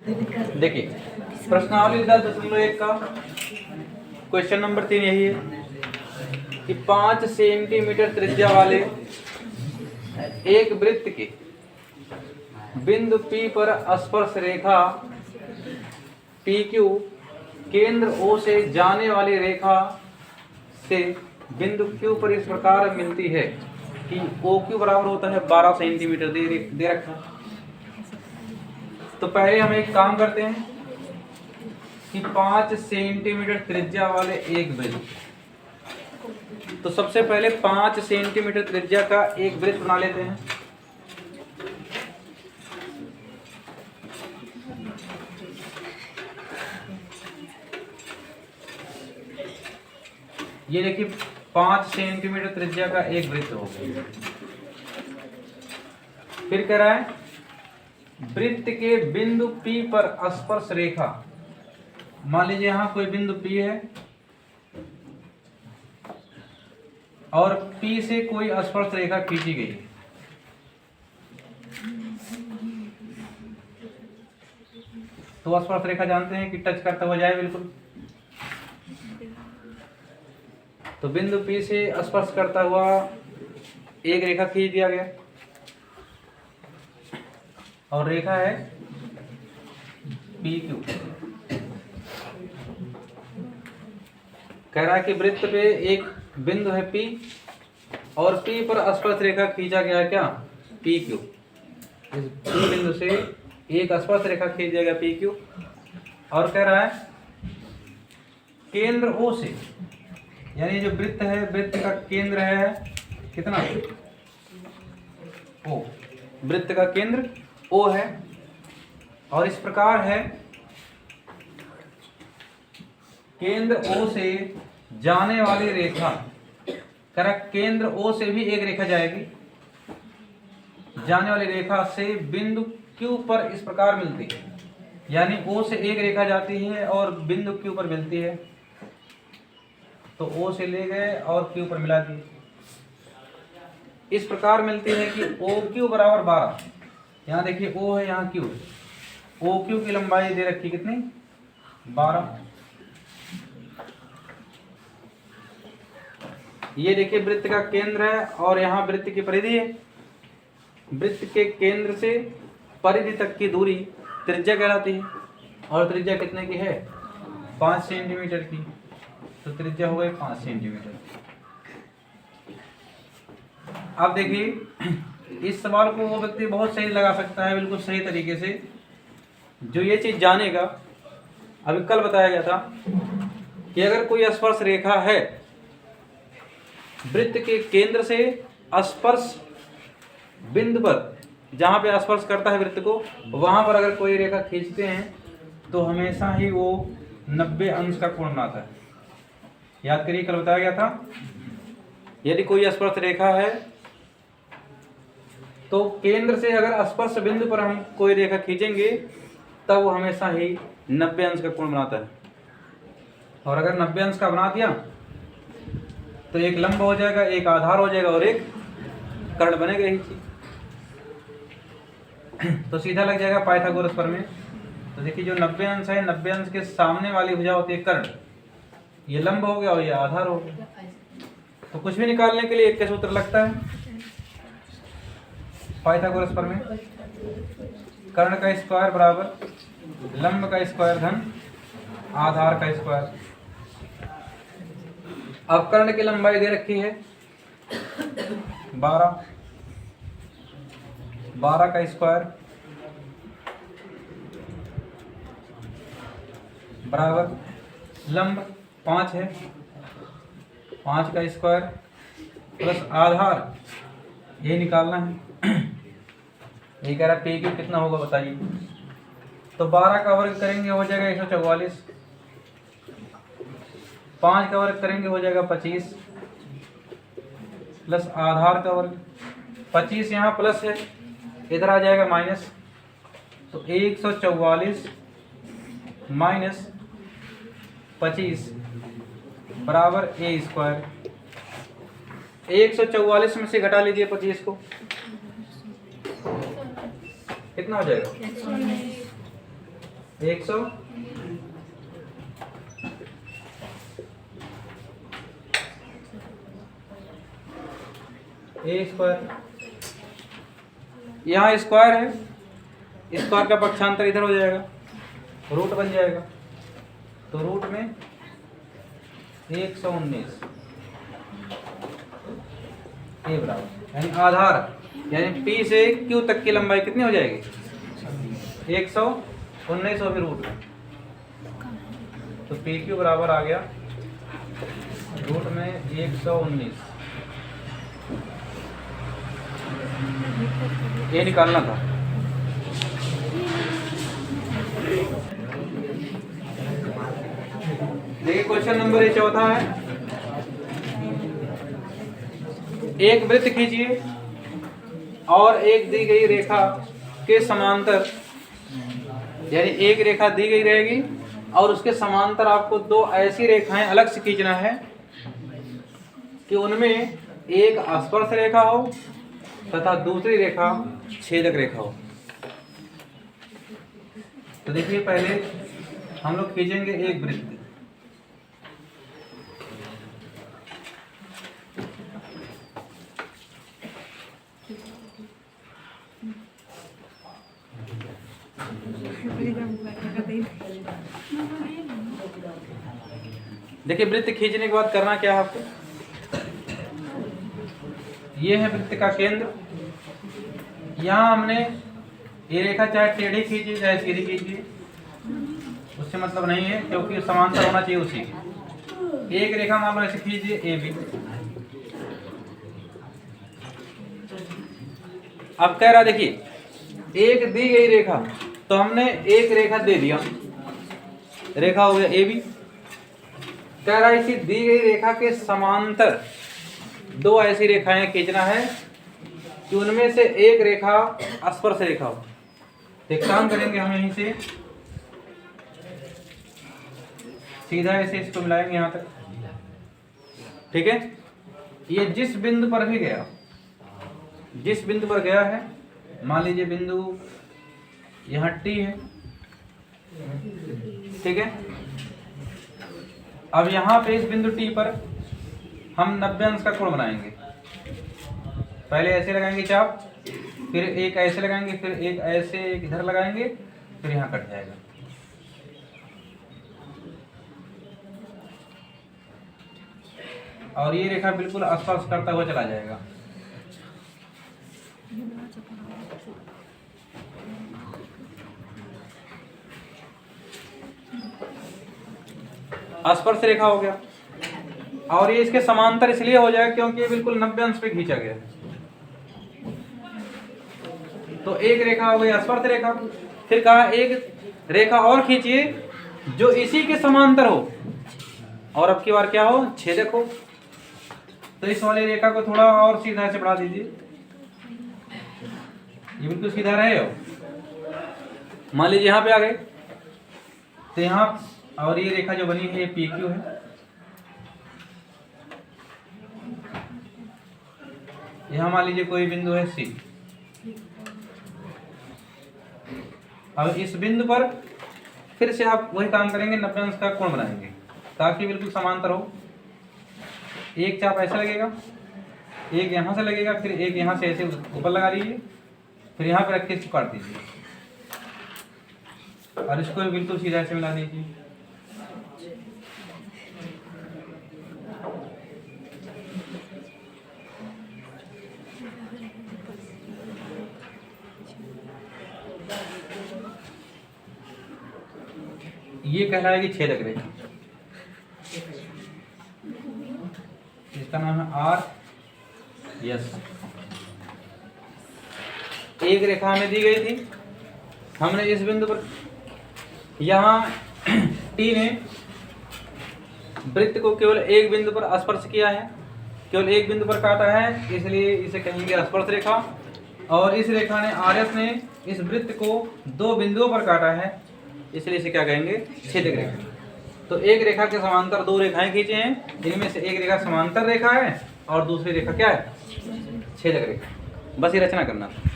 देखिए प्रश्नावली 10.1 का क्वेश्चन नंबर 3 यही है कि 5 सेंटीमीटर त्रिज्या वाले एक वृत्त के बिंदु P पर स्पर्श रेखा PQ केंद्र O से जाने वाली रेखा से बिंदु Q पर इस प्रकार मिलती है कि OQ बराबर होता है 12 सेंटीमीटर दे रखा है। तो पहले हम एक काम करते हैं कि 5 सेंटीमीटर त्रिज्या वाले एक वृत्त, तो सबसे पहले 5 सेंटीमीटर त्रिज्या का एक वृत्त बना लेते हैं। ये देखिए 5 सेंटीमीटर त्रिज्या का एक वृत्त हो गया। फिर कह रहा है वृत्त के बिंदु P पर स्पर्श रेखा, मान लीजिए यहां कोई बिंदु P है और P से कोई स्पर्श रेखा खींची गई है। तो स्पर्श रेखा जानते हैं कि टच करता हुआ जाए बिल्कुल, तो बिंदु P से स्पर्श करता हुआ एक रेखा खींच दिया गया और रेखा है PQ। कह रहा है कि वृत्त पे एक बिंदु है P और P पर स्पर्श रेखा खींचा गया है क्या, PQ। इस P बिंदु से एक स्पर्श रेखा खींच दिया गया PQ और कह रहा है केंद्र O से, यानी जो वृत्त है वृत्त का केंद्र है कितना O, वृत्त का केंद्र O है और इस प्रकार है केंद्र O से जाने वाली रेखा, कह केंद्र O से भी एक रेखा जाएगी, जाने वाली रेखा से बिंदु Q पर इस प्रकार मिलती है, यानी O से एक रेखा जाती है और बिंदु Q पर मिलती है, तो O से ले गए और Q पर मिला दिए। इस प्रकार मिलती है कि OQ बराबर 12। यहाँ देखिए O है, यहाँ Q है, OQ की लंबाई दे रखी कितनी 12। ये देखिए वृत्त का केंद्र है और यहाँ वृत्त की परिधि है। वृत्त के केंद्र से परिधि तक की दूरी त्रिज्या कहलाती है और त्रिज्या कितने की है 5 सेंटीमीटर की, तो त्रिज्या हो गई 5 सेंटीमीटर। अब देखिए इस सवाल को वो व्यक्ति बहुत सही लगा सकता है, बिल्कुल सही तरीके से, जो ये चीज जानेगा। अभी कल बताया गया था कि अगर कोई स्पर्श रेखा है वृत्त के केंद्र से स्पर्श बिंदु पर, जहां पे स्पर्श करता है वृत्त को, वहां पर अगर कोई रेखा खींचते हैं तो हमेशा ही वो 90 अंश का कोण बनाता है। याद करिए कल बताया गया था, यदि कोई स्पर्श रेखा है तो केंद्र से अगर स्पर्श बिंदु पर हम कोई रेखा खींचेंगे तब वो हमेशा ही 90 अंश का कोण बनाता है। और अगर 90 अंश का बना दिया तो एक लंब हो जाएगा, एक आधार हो जाएगा और एक कर्ण बनेगा ही चीज, तो सीधा लग जाएगा पाइथागोरस प्रमेय। तो देखिए जो 90 अंश है, 90 अंश के सामने वाली भुजा होती है कर्ण, ये लंब हो गया और ये आधार हो गया। तो कुछ भी निकालने के लिए एक का सूत्र लगता है पाइथागोरस प्रमेय, कर्ण का स्क्वायर बराबर लंब का स्क्वायर धन आधार का स्क्वायर। अब कर्ण की लंबाई दे रखी है 12, 12 का स्क्वायर बराबर लंब 5 है, 5 का स्क्वायर प्लस आधार, ये निकालना है। ये कह रहा है PQ कितना होगा बताइए। तो 12 का वर्ग करेंगे हो जाएगा 144, 5 का वर्ग करेंगे हो जाएगा 25, प्लस आधार का वर्ग 25, यहाँ प्लस है इधर आ जाएगा माइनस, तो 144 माइनस 25 बराबर a स्क्वायर। 144 में से घटा लीजिए 25 को, कितना हो जाएगा 100 ए स्क्वायर, यहाँ स्क्वायर है, स्क्वायर का पक्षांतर इधर हो जाएगा, रूट बन जाएगा, तो रूट में 119 ए बराबर, यानी आधार यानी P से Q तक की लंबाई कितनी हो जाएगी 119 और फिर रूट में, तो PQ बराबर आ गया रूट में 119। ये निकालना था। देखिए क्वेश्चन नंबर ये चौथा है, एक वृत्त खींचिए और एक दी गई रेखा के समांतर, यानी एक रेखा दी गई रहेगी और उसके समांतर आपको दो ऐसी रेखाएं अलग से खींचना है कि उनमें एक स्पर्श रेखा हो तथा दूसरी रेखा छेदक रेखा हो। तो देखिए पहले हम लोग खींचेंगे एक वृत्त, देखिए वृत्त खींचने के बाद करना क्या है आपको, ये है वृत्त का केंद्र, यहाँ हमने ये रेखा चाहे टेढ़ी खींची चाहे सीधी खींची उससे मतलब नहीं है, क्योंकि समांतर होना चाहिए उसी के। एक रेखा मान लो ऐसे खींचिए ए बी, अब कह रहा देखिए एक दी गई रेखा, तो हमने एक रेखा दे दिया, रेखा हो गया ए बी, कह रहा इसी दी गई रेखा के समांतर दो ऐसी रेखाएं खींचना है कि उनमें से एक रेखा स्पर्श रेखा हो। एक काम करेंगे हम यहीं से सीधा ऐसे इसको मिलाएंगे यहाँ तक, ठीक है। ये जिस बिंदु पर भी गया, जिस बिंदु पर गया है, मान लीजिए बिंदु यहाँ टी है, ठीक है। अब यहाँ पे इस बिंदु टी पर हम 90 अंश का कोण बनाएंगे, पहले ऐसे लगाएंगे चाप, फिर एक ऐसे लगाएंगे, फिर एक ऐसे एक इधर लगाएंगे, फिर यहाँ कट जाएगा। और ये रेखा बिल्कुल स्पर्श करता हुआ चला जाएगा। स्पर्श रेखा हो गया, और ये इसके समांतर इसलिए हो जाएगा क्योंकि ये बिल्कुल 90 अंश पे खींचा गया है। तो एक रेखा हो गई स्पर्श रेखा, फिर कहा एक रेखा और खींचिए जो इसी के समांतर हो, और अब की बार क्या हो, छेदक हो। तो इस वाली रेखा को थोड़ा और सीधा से बढ़ा दीजिए, ये बिल्कुल सीधा रहे हो। मान लीजिए यहाँ पे आ गए, तो यहाँ और ये रेखा जो बनी है ये पी क्यू है, यहाँ मान लीजिए कोई बिंदु है सी। अब इस बिंदु पर फिर से आप वही काम करेंगे, 90 अंश का कोण बनाएंगे ताकि बिल्कुल समांतर हो। एक चाप ऐसा लगेगा, एक यहाँ से लगेगा, फिर एक यहाँ से ऐसे ऊपर लगा लीजिए, फिर यहाँ पे रख के इसको काट दीजिए और इसको भी बिल्कुल सीधा ऐसे मिला दीजिए। ये कहलाएगी छेदक रेखा, इसका नाम है आर यस। एक रेखा हमें दी गई थी, हमने इस बिंदु पर यहाँ टी ने वृत्त को केवल एक बिंदु पर स्पर्श किया है, केवल एक बिंदु पर काटा है, इसलिए इसे कहेंगे स्पर्श रेखा। और इस रेखा ने आर एस ने इस वृत्त को दो बिंदुओं पर काटा है, इसलिए इसे क्या कहेंगे, छेदक रेखा। तो एक रेखा के समांतर दो रेखाएं खींचे हैं, इनमें से एक रेखा समांतर रेखा है और दूसरी रेखा क्या है, छेदक रेखा। बस ये रचना करना था।